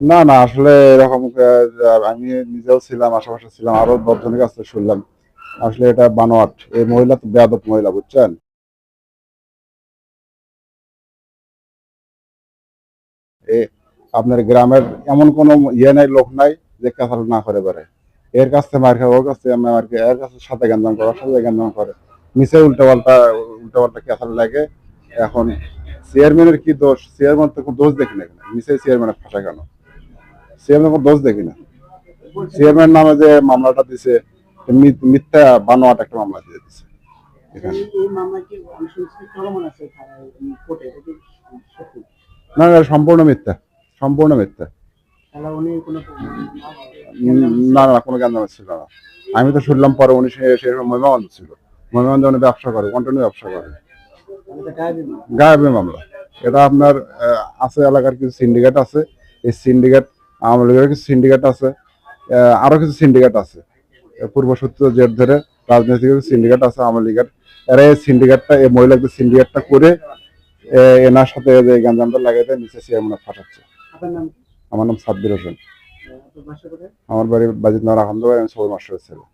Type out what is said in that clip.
না না আসলে এরকম আমি নিজেও ছিলাম, আশেপাশে ছিলাম, আরো 10 জনের কাছে শুনলাম। আসলে এটা বানোয়াট। এই মহিলা তো বেয়াদব মহিলা, বুঝছেন? এ আপনার গ্রামের এমন কোনো নাই, লোক নাই যে কাঁচাল না করে বেড়ায়। এর কাছ থেকে মার খায়, ওর কাছ থেকে মার খায়, এর কাছে সাথে গ্যাঞ্জাম করে, ওর সাথে গ্যাঞ্জাম করে, নিচে উল্টা পাল্টা ক্যাসাল লাগে। এখন চেয়ারম্যানের কি দোষ? চেয়ারম্যান তো কোনো দোষ দেখি না এখানে। নিচে চেয়ারম্যানের ফাঁসা কেন? চেয়ারম্যান কোনো দোষ দেখি না। চেয়ারম্যান নামে যে মামলাটা দিছে, মিথ্যা বানোয়াট একটা মামলা দিয়ে দিছে এখানে। না না, সম্পূর্ণ মিথ্যা, সম্পূর্ণ মিথ্যা। না না, কোনো গ্যাঞ্জাম ছিল না। আমি তো শুনলাম পরে উনি সে মহিমাগঞ্জ ছিল। মহিমাগঞ্জে উনি ব্যবসা করে, কন্টিনিউ ব্যবসা করে। গায়েবী মামলা। এটা আপনার আছে, এলাকার কিছু সিন্ডিকেট আছে। এই সিন্ডিকেট, আওয়ামী লীগের কিছু সিন্ডিকেট আছে, আরো কিছু সিন্ডিকেট আছে। পূর্বসূত্র জের ধরে রাজনৈতিক সিন্ডিকেট আছে আওয়ামী লীগের। এরা এই সিন্ডিকেটটা, এই মহিলাদের সিন্ডিকেটটা করে এনার সাথে যে গ্যাঞ্জামটা লাগাইতে নিচে চেয়ারম্যান ফাটাচ্ছে। আমার নাম সাব্বির হোসেন। আমার বাড়ি বাজিতনগর আখন্দ, আমি সবুজ মাস্টারের ছেলে।